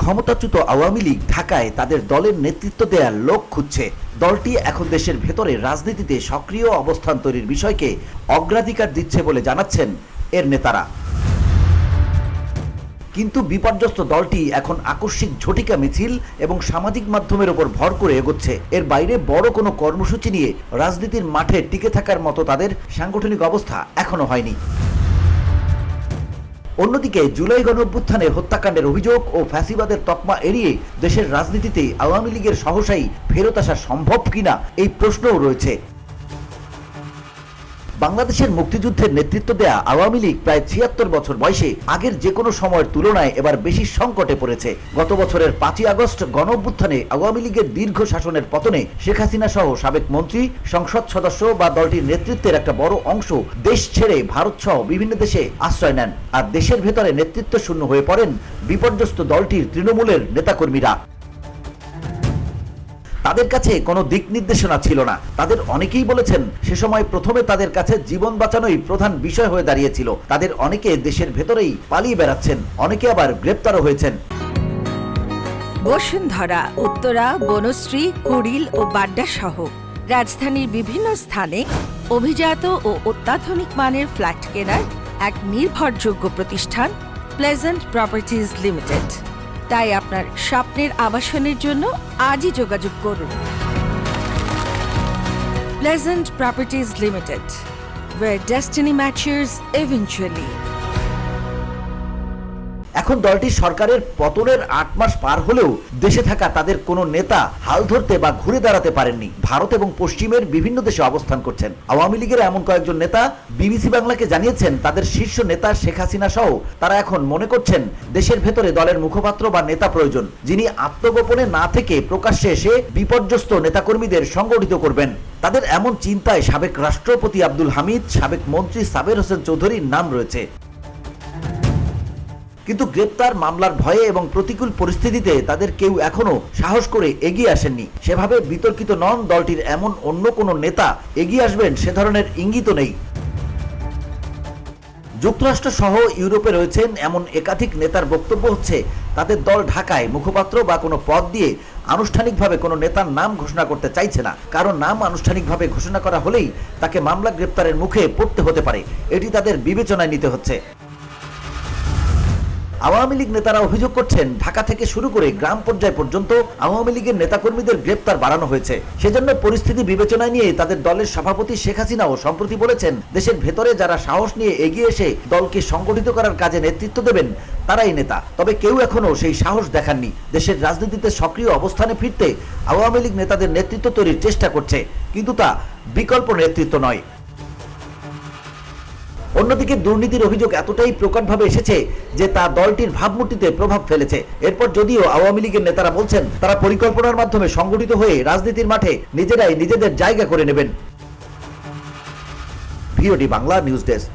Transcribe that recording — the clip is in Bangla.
ক্ষমতাচ্যুত আওয়ামী লীগ ঢাকায় তাদের দলের নেতৃত্ব দেওয়ার লোক খুঁজছে। দলটি এখন দেশের ভেতরে রাজনীতিতে সক্রিয় অবস্থান তৈরির বিষয়কে অগ্রাধিকার দিচ্ছে বলে জানাচ্ছেন এর নেতারা। কিন্তু বিপর্যস্ত দলটি এখন আকস্মিক ঝটিকা মিছিল এবং সামাজিক মাধ্যমের উপর ভর করে এগোচ্ছে। এর বাইরে বড় কোনো কর্মসূচি নিয়ে রাজনীতির মাঠে টিকে থাকার মতো তাদের সাংগঠনিক অবস্থা এখনো হয়নি। অন্যদিকে জুলাই গণঅভ্যুত্থানে হত্যাকাণ্ডের অভিযোগ ও ফ্যাসিবাদের তকমা এড়িয়ে দেশের রাজনীতিতে আওয়ামী লীগের সহসাই ফেরত আসা সম্ভব কিনা এই প্রশ্নও রয়েছে। বাংলাদেশের মুক্তিযুদ্ধের নেতৃত্ব দেয়া আওয়ামী লীগ প্রায় ৭৬ বছর বয়সে আগের যে কোনো সময়ের তুলনায় এবার বেশি সংকটে পড়েছে। গত বছরের ৫ই আগস্ট গণঅভ্যুত্থানে আওয়ামী লীগের দীর্ঘ শাসনের পতনে শেখ হাসিনা সহ সাবেক মন্ত্রী, সংসদ সদস্য বা দলটির নেতৃত্বের একটা বড় অংশ দেশ ছেড়ে ভারত সহ বিভিন্ন দেশে আশ্রয় নেন। আর দেশের ভেতরে নেতৃত্ব শূন্য হয়ে পড়েন বিপর্যস্ত দলটির তৃণমূলের নেতাকর্মীরা। তাদের কাছে কোনো দিক নির্দেশনা ছিল না। তাদের অনেকেই বলেছেন সে সময় প্রথমে তাদের কাছে জীবন বাঁচানোই প্রধান বিষয় হয়ে দাঁড়িয়েছিল। তাদের অনেকে দেশের ভেতরেই পালিয়ে বেড়াচ্ছেন, অনেকে আবার গ্রেপ্তারও হয়েছেন। বসুন্ধরা, উত্তরা, বনশ্রী, কুড়িল ও বাড্ডা সহ রাজধানীর বিভিন্ন স্থানে অভিজাত ও অত্যাধুনিক মানের ফ্ল্যাট কেনার এক নির্ভরযোগ্য প্রতিষ্ঠান প্লেজেন্ট প্রপার্টিজ লিমিটেড। তাই আপনার স্বপ্নের আবাসনের জন্য আজই যোগাযোগ করুন। Pleasant properties limited, where destiny matches eventually। এখন দলটির সরকারের পতনের ৮ মাস পার হলেও দেশে থাকা তাদের কোনো নেতা হাল ধরতে বা ঘুরে দাঁড়াতে পারেননি। ভারত এবং পশ্চিমের বিভিন্ন দেশে অবস্থান করছেন। আওয়ামী লীগের এমন কয়েকজন নেতা বিবিসি বাংলাকে জানিয়েছেন তাদের শীর্ষ নেতা শেখ হাসিনা সহ তারা এখন মনে করছেন দেশের ভেতরে দলের মুখপাত্র বা নেতা প্রয়োজন, যিনি আত্মগোপনে না থেকে প্রকাশ্যে এসে বিপর্যস্ত নেতাকর্মীদের সংগঠিত করবেন। তাদের এমন চিন্তায় সাবেক রাষ্ট্রপতি আব্দুল হামিদ, সাবেক মন্ত্রী সাবের হোসেন চৌধুরীর নাম রয়েছে। কিন্তু গ্রেপ্তার, মামলার ভয়ে এবং প্রতিকূল পরিস্থিতিতে তাদের কেউ এখনো সাহস করে এগিয়ে আসেননি। সেভাবে বিতর্কিত নন দলটির এমন অন্য কোনো নেতা এগিয়ে আসবেন সে ধরনের ইঙ্গিতও নেই। যুক্তরাষ্ট্র সহ ইউরোপে রয়েছেন এমন একাধিক নেতার বক্তব্য হচ্ছে তাদের দল ঢাকায় মুখপাত্র বা কোনো পদ দিয়ে আনুষ্ঠানিকভাবে কোনো নেতার নাম ঘোষণা করতে চাইছে না। কারণ নাম আনুষ্ঠানিকভাবে ঘোষণা করা হলেই তাকে মামলা গ্রেপ্তারের মুখে পড়তে হতে পারে, এটি তাদের বিবেচনায় নিতে হচ্ছে। আওয়ামী লীগ নেতারা অভিযোগ করছেন ঢাকা থেকে শুরু করে গ্রাম পর্যায় পর্যন্ত আওয়ামী লীগের নেতাকর্মীদের গ্রেপ্তার বাড়ানো হয়েছে। সেজন্য পরিস্থিতি বিবেচনায় নিয়ে তাদের দলের সভাপতি শেখ হাসিনাও সম্প্রতি বলেছেন দেশের ভেতরে যারা সাহস নিয়ে এগিয়ে এসে দলকে সংগঠিত করার কাজে নেতৃত্ব দেবেন তারাই নেতা। তবে কেউ এখনো সেই সাহস দেখাননি। দেশের রাজনীতিতে সক্রিয় অবস্থানে ফিরতে আওয়ামী লীগ নেতাদের নেতৃত্ব তৈরির চেষ্টা করছে, কিন্তু তা বিকল্প নেতৃত্ব নয়। অন্যদিকে দুর্নীতির অভিযোগ এতটাই প্রকটভাবে এসেছে যে তা দলটির ভাবমূর্তিতে প্রভাব ফেলেছে। এরপর যদিও আওয়ামী লীগের নেতারা বলছেন তারা পরিকল্পনার মাধ্যমে সংগঠিত হয়ে রাজনীতির মাঠে নিজেরাই নিজেদের জায়গা করে নেবেন। VOD Bangla news desk.